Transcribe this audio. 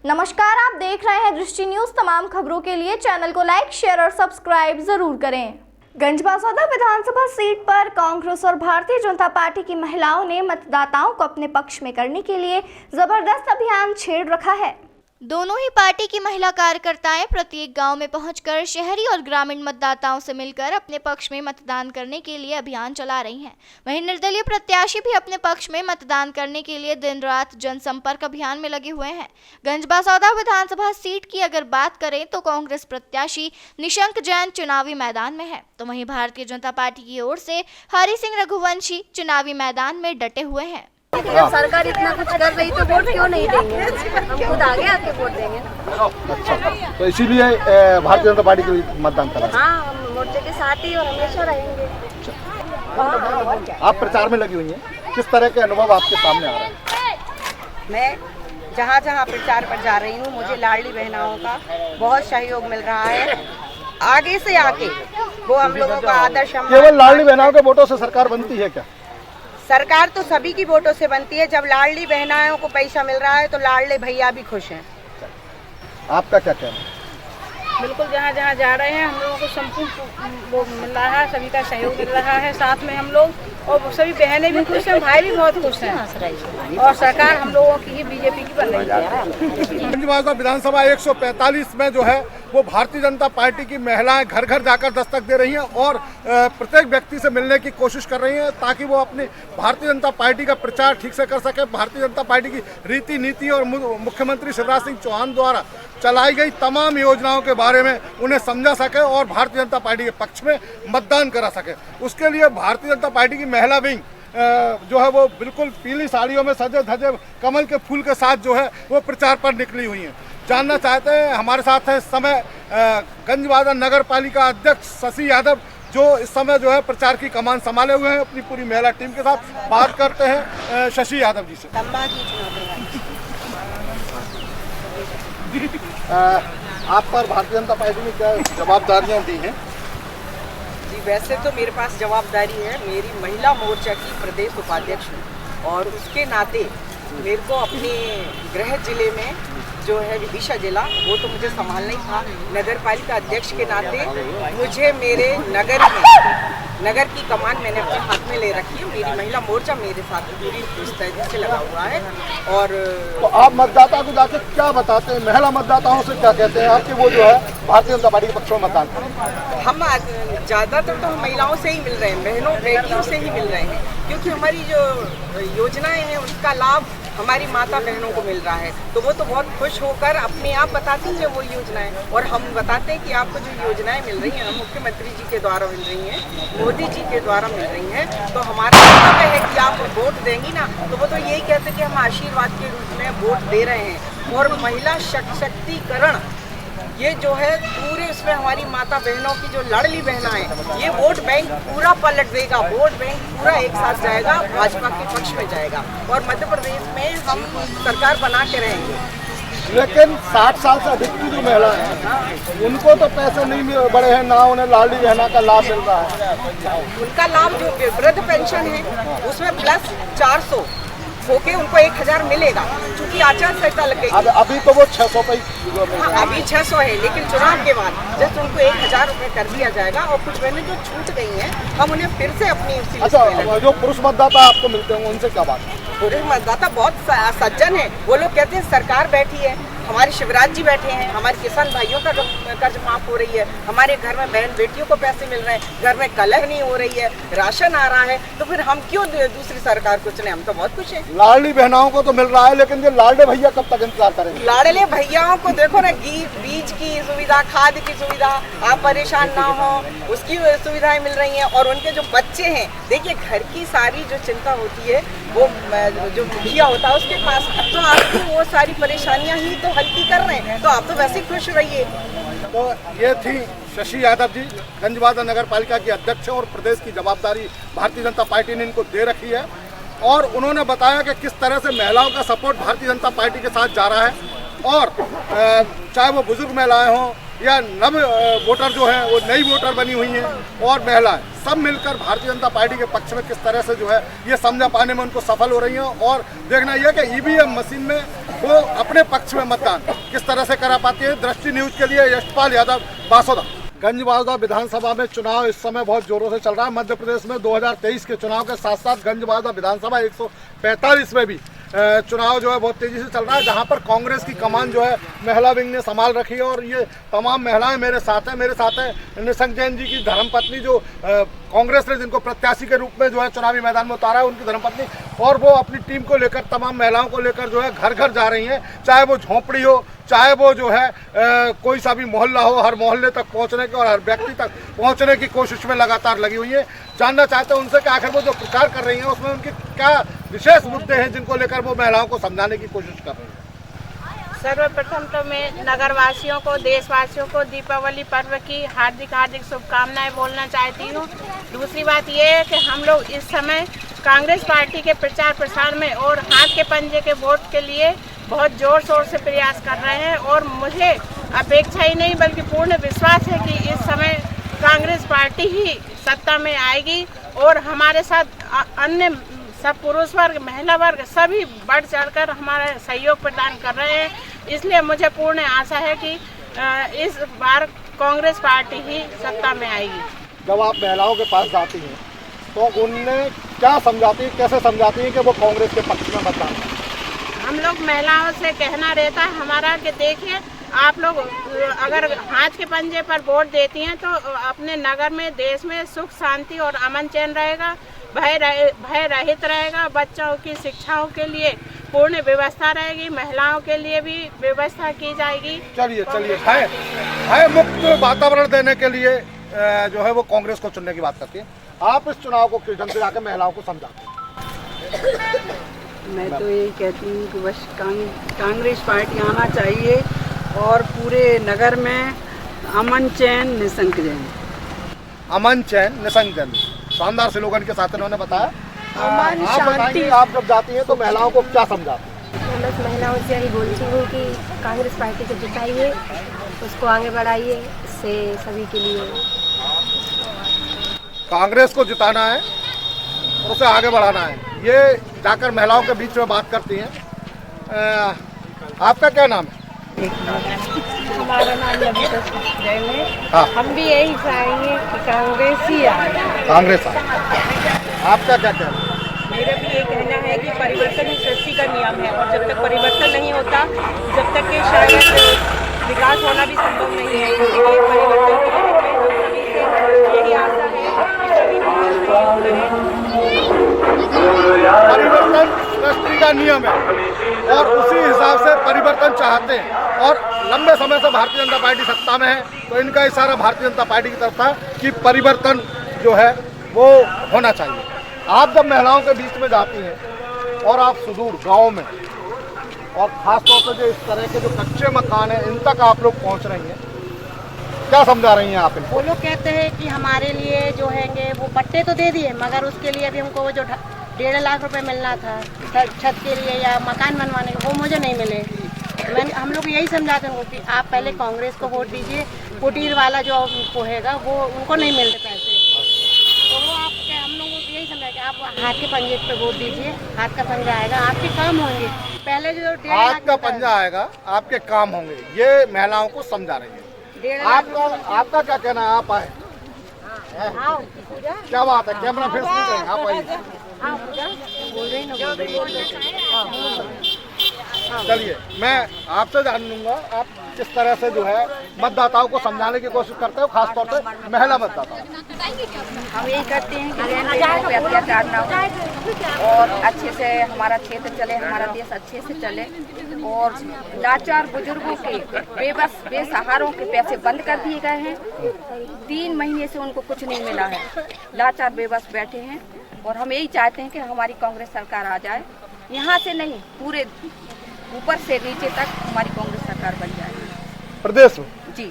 नमस्कार, आप देख रहे हैं दृष्टि न्यूज। तमाम खबरों के लिए चैनल को लाइक, शेयर और सब्सक्राइब जरूर करें। गंजबासौदा विधानसभा सीट पर कांग्रेस और भारतीय जनता पार्टी की महिलाओं ने मतदाताओं को अपने पक्ष में करने के लिए जबरदस्त अभियान छेड़ रखा है। दोनों ही पार्टी की महिला कार्यकर्ताएं प्रत्येक गांव में पहुंचकर शहरी और ग्रामीण मतदाताओं से मिलकर अपने पक्ष में मतदान करने के लिए अभियान चला रही हैं। वहीं निर्दलीय प्रत्याशी भी अपने पक्ष में मतदान करने के लिए दिन रात जनसंपर्क अभियान में लगे हुए हैं। गंजबासौदा विधानसभा सीट की अगर बात करें तो कांग्रेस प्रत्याशी निशंक जैन चुनावी मैदान में है, तो वहीं भारतीय जनता पार्टी की ओर से हरि सिंह रघुवंशी चुनावी मैदान में डटे हुए हैं। जब सरकार इतना कुछ कर रही तो वोट क्यों नहीं देंगे? हम खुद आगे आके वोट देंगे। अच्छा, तो इसीलिए भारतीय जनता पार्टी के लिए मतदान करें। हाँ, हम मोर्चे के साथ ही और हमेशा रहेंगे। आप प्रचार में लगी हुई हैं, किस तरह के अनुभव आपके सामने आ रहे हैं? मैं जहाँ जहाँ प्रचार पर जा रही हूँ, मुझे लाडली बहनाओं का बहुत सहयोग मिल रहा है। आगे से आके वो हम लोगों का आदर्श। केवल लाडली बहनाओं के वोटों से सरकार बनती है क्या? सरकार तो सभी की वोटों से बनती है। जब लाडली बहनाओं को पैसा मिल रहा है तो लाडले भैया भी खुश हैं। आपका क्या कहना है? बिल्कुल, जहाँ जहाँ जा रहे हैं हम लोगों को संपूर्ण वो मिल रहा है, सभी का सहयोग मिल रहा है। साथ में हम लोग और सभी बहनें भी खुश हैं, भाई भी बहुत खुश हैं और सरकार हम लोगों की ही बीजेपी की बन रही है। गंजबासौदा विधानसभा 145 में जो है वो भारतीय जनता पार्टी की महिलाएं घर घर जाकर दस्तक दे रही हैं और प्रत्येक व्यक्ति से मिलने की कोशिश कर रही हैं ताकि वो अपनी भारतीय जनता पार्टी का प्रचार ठीक से कर सके। भारतीय जनता पार्टी की रीति नीति और मुख्यमंत्री शिवराज सिंह चौहान द्वारा चलाई गई तमाम योजनाओं के बारे में उन्हें समझा सके और भारतीय जनता पार्टी के पक्ष में मतदान करा सके। उसके लिए भारतीय जनता पार्टी की महिला विंग जो है वो बिल्कुल पीली साड़ियों में सजे धजे कमल के फूल के साथ जो है वो प्रचार पर निकली हुई हैं। जानना चाहते हैं, हमारे साथ है इस समय गंजबासौदा नगर पालिका अध्यक्ष शशि यादव, जो इस समय जो है प्रचार की कमान संभाले हुए हैं अपनी पूरी महिला टीम के साथ। बात करते हैं शशि यादव जी से। आप पर भारतीय जनता पार्टी ने क्या जवाबदारियां दी हैं? जी, वैसे तो मेरे पास जवाबदारी है, मेरी महिला मोर्चा की प्रदेश उपाध्यक्ष हूँ और उसके नाते मेरे को अपने गृह जिले में जो है विदिशा जिला वो तो मुझे संभालना ही था। नगर पालिका अध्यक्ष के नाते मुझे मेरे नगर की कमान मैंने अपने हाथ में ले रखी है। मेरी महिला मोर्चा मेरे साथ पूरी मुस्तैदी से लगा हुआ है। और तो आप मतदाता को जाके क्या बताते हैं? महिला मतदाताओं से क्या कहते हैं आपके वो जो है भारतीय जनता पार्टी के पक्ष में मतदान करें? हम ज़्यादातर तो हम महिलाओं से ही मिल रहे हैं, बहनों बेटियों से ही मिल रहे हैं, क्योंकि हमारी जो योजनाएं हैं उसका लाभ हमारी माता बहनों को मिल रहा है। तो वो तो बहुत खुश होकर अपने आप बताती हैं वो योजनाएं, और हम बताते हैं कि आपको जो योजनाएं मिल रही हैं मुख्यमंत्री जी के द्वारा मिल रही हैं, मोदी जी के द्वारा मिल रही हैं, तो हमारा कर्तव्य है कि आप वोट देंगी ना। तो वो तो यही कहते हैं कि हम आशीर्वाद के रूप में वोट दे रहे हैं। और महिला सशक्तिकरण ये जो है पूरे उसमें हमारी माता बहनों की जो लाडली बहना है, ये वोट बैंक पूरा पलट देगा। वोट बैंक पूरा एक साथ जाएगा, भाजपा के पक्ष में जाएगा और मध्य प्रदेश में हम सरकार बना के रहेंगे। लेकिन 60 साल से अधिक की जो महिला है उनको तो पैसे नहीं बढ़े हैं, ना उन्हें लाडली बहना का लाभ मिल रहा है। उनका लाभ जो वृद्ध पेंशन है उसमें प्लस 400 होके उनको 1000 मिलेगा, क्योंकि आचार संहिता लग गई। अभी तो वो 600 पे अभी 600 है, लेकिन चुनाव के बाद जब उनको 1000 रुपये कर दिया जाएगा और कुछ बहनें जो छूट गई हैं हम उन्हें फिर से अपनी। अच्छा, जो पुरुष मतदाता आपको मिलते हैं उनसे क्या बात है? पुरुष मतदाता बहुत सज्जन है। वो लोग कहते हैं सरकार बैठी है, हमारे शिवराज जी बैठे हैं, हमारे किसान भाइयों का कर्ज माफ हो रही है, हमारे घर में बहन बेटियों को पैसे मिल रहे हैं, घर में कलह नहीं हो रही है, राशन आ रहा है, तो फिर हम क्यों दूसरी सरकार को चुने? हम तो बहुत खुश हैं। लाडली बहनाओं को तो मिल रहा है, लेकिन ये लाडले भैया कब तक इंतजार करेंगे? लाडले भैयाओं को देखो ना, बीज की सुविधा, खाद की सुविधा, आप परेशान ना हो उसकी सुविधाएं मिल रही हैं। और उनके जो बच्चे हैं, देखिए घर की सारी जो चिंता होती है वो जो मुखिया होता है उसके पास, तो आपकी वो सारी परेशानियां ही तो हल्की कर रहे हैं, तो आप तो वैसे ही खुश रहिए। तो ये थी शशि यादव जी, गंजबासौदा नगर पालिका की अध्यक्ष और प्रदेश की जवाबदारी भारतीय जनता पार्टी ने इनको दे रखी है। और उन्होंने बताया कि किस तरह से महिलाओं का सपोर्ट भारतीय जनता पार्टी के साथ जा रहा है। और चाहे वो बुजुर्ग महिलाएं हों या नव वोटर जो हैं वो नई वोटर बनी हुई हैं और महिलाएं सब मिलकर भारतीय जनता पार्टी के पक्ष में किस तरह से जो है ये समझा पाने में उनको सफल हो रही हैं। और देखना यह कि ईवीएम मशीन में वो अपने पक्ष में मतदान किस तरह से करा पाती है। दृष्टि न्यूज के लिए यशपाल यादव, बासोदा। गंजबासौदा विधानसभा में चुनाव इस समय बहुत जोरों से चल रहा है। मध्य प्रदेश में 2023 के चुनाव के साथ साथ गंजबासौदा विधानसभा 145 में भी चुनाव जो है बहुत तेजी से चल रहा है, जहां पर कांग्रेस की कमान जो है महिला विंग ने संभाल रखी है। और ये तमाम महिलाएं मेरे साथ हैं निशंक जैन जी की धर्मपत्नी, जो कांग्रेस ने जिनको प्रत्याशी के रूप में जो है चुनावी मैदान में उतारा है, उनकी धर्मपत्नी। और वो अपनी टीम को लेकर, तमाम महिलाओं को लेकर जो है घर घर जा रही हैं, चाहे वो झोंपड़ी हो, चाहे वो जो है कोई सा भी मोहल्ला हो, हर मोहल्ले तक पहुंचने की और हर व्यक्ति तक पहुंचने की कोशिश में लगातार लगी हुई है। जानना चाहते हैं उनसे कि आखिर वो जो प्रचार कर रही हैं उसमें उनके क्या विशेष मुद्दे हैं जिनको लेकर वो महिलाओं को समझाने की कोशिश कर रही हैं। सर्वप्रथम तो मैं नगरवासियों को, देशवासियों को दीपावली पर्व की हार्दिक हार्दिक शुभकामनाएं बोलना चाहती हूँ। दूसरी बात ये है कि हम लोग इस समय कांग्रेस पार्टी के प्रचार प्रसार में और हाथ के पंजे के वोट के लिए बहुत जोर शोर से प्रयास कर रहे हैं। और मुझे अपेक्षा ही नहीं बल्कि पूर्ण विश्वास है कि इस समय कांग्रेस पार्टी ही सत्ता में आएगी और हमारे साथ अन्य सब पुरुष वर्ग, महिला वर्ग सभी बढ़ चढ़कर हमारा सहयोग प्रदान कर रहे हैं। इसलिए मुझे पूर्ण आशा है कि इस बार कांग्रेस पार्टी ही सत्ता में आएगी। जब आप महिलाओं के पास जाती हैं तो उन्हें क्या समझाती हैं, कैसे समझाती हैं कि वो कांग्रेस के पक्ष में मतदान करें? हम लोग महिलाओं से कहना रहता है हमारा कि देखिए, आप लोग अगर हाथ के पंजे पर वोट देती हैं तो अपने नगर में, देश में सुख शांति और अमन चैन रहेगा, भय रहित रहेगा। बच्चों की शिक्षाओं के लिए पूर्ण व्यवस्था रहेगी, महिलाओं के लिए भी व्यवस्था की जाएगी। चलिए भय मुक्त वातावरण देने के लिए जो है वो कांग्रेस को चुनने की बात करती है। आप इस चुनाव को किस ढंग से जाकर महिलाओं को समझाते हैं? मैं तो यही कहती हूँ कि बस कांग्रेस पार्टी आना चाहिए और पूरे नगर में अमन चैन निशंक जैन। अमन चैन निशंक जैन, शानदार स्लोगन के साथ इन्होंने बताया। अमन शांति। आप जब जाती हैं तो महिलाओं को क्या समझाती हैं? मैं बस महिलाओं से यही बोलती हूँ कि कांग्रेस पार्टी को जिताइए, उसको आगे बढ़ाइए, इससे सभी के लिए। कांग्रेस को जिताना है और उसे आगे बढ़ाना है, ये जाकर महिलाओं के बीच में बात करती हैं। आपका क्या नाम है? हमारा नाम ललिता जैन है। हाँ। हम भी यही चाहेंगे कि कांग्रेस ही आए। कांग्रेस आए। आपका क्या कहना है? मेरा भी ये कहना है कि परिवर्तन ही सृष्टि का नियम है और जब तक परिवर्तन नहीं होता, जब तक कि शायद विकास होना भी संभव नहीं है। इसलिए परिवर्तन के लिए हम सभी से यही आशा है कि सभी परिवर्तन सृष्टि का नियम है और उसी हिसाब से परिवर्तन चाहते हैं। और लंबे समय से भारतीय जनता पार्टी सत्ता में है तो इनका इशारा भारतीय जनता पार्टी की तरफ था कि परिवर्तन जो है वो होना चाहिए। आप जब महिलाओं के बीच में जाती हैं और आप सुदूर गाँव में और ख़ासतौर पर जो इस तरह के जो कच्चे मकान हैं इन तक आप लोग पहुँच रही हैं, क्या समझा रही हैं आप इनको? वो लोग कहते हैं कि हमारे लिए जो है कि वो पट्टे तो दे दिए, मगर उसके लिए अभी हमको वो जो 1.5 लाख रुपए मिलना था छत के लिए या मकान बनवाने के, वो मुझे नहीं मिले। हम लोग यही समझाते हैं कि आप पहले कांग्रेस को वोट दीजिए, कुटीर वाला जो उनको हैगा वो उनको नहीं मिलते पैसे, तो वो आप हम लोगों को यही समझा कि आप हाथ के पंजे पे वोट दीजिए, हाथ का पंजा आएगा, आपके काम होंगे। पहले जो 1.5 लाख हाथ का पंजा आएगा, आपके काम होंगे, ये महिलाओं को समझा रही है। आपका क्या कहना है? आप आए, क्या बात है, कैमरा फेस नहीं करेंगे, आप आइए। चलिए मैं आपसे जान लूंगा आप किस तरह से जो है मतदाताओं को समझाने की कोशिश करते हो, खासतौर से महिला मतदाताओं। हम यही करते हैं कि लड़कियों पे अत्याचार ना हो और अच्छे से हमारा क्षेत्र चले, हमारा देश अच्छे से चले और लाचार बुजुर्गों के, बेबस बेसहारों के पैसे बंद कर दिए गए हैं। 3 महीने से उनको कुछ नहीं मिला है, लाचार बेबस बैठे हैं और हम यही चाहते हैं कि हमारी कांग्रेस सरकार आ जाए, यहाँ से नहीं पूरे ऊपर से नीचे तक हमारी कांग्रेस सरकार बन जाए प्रदेश में। जी।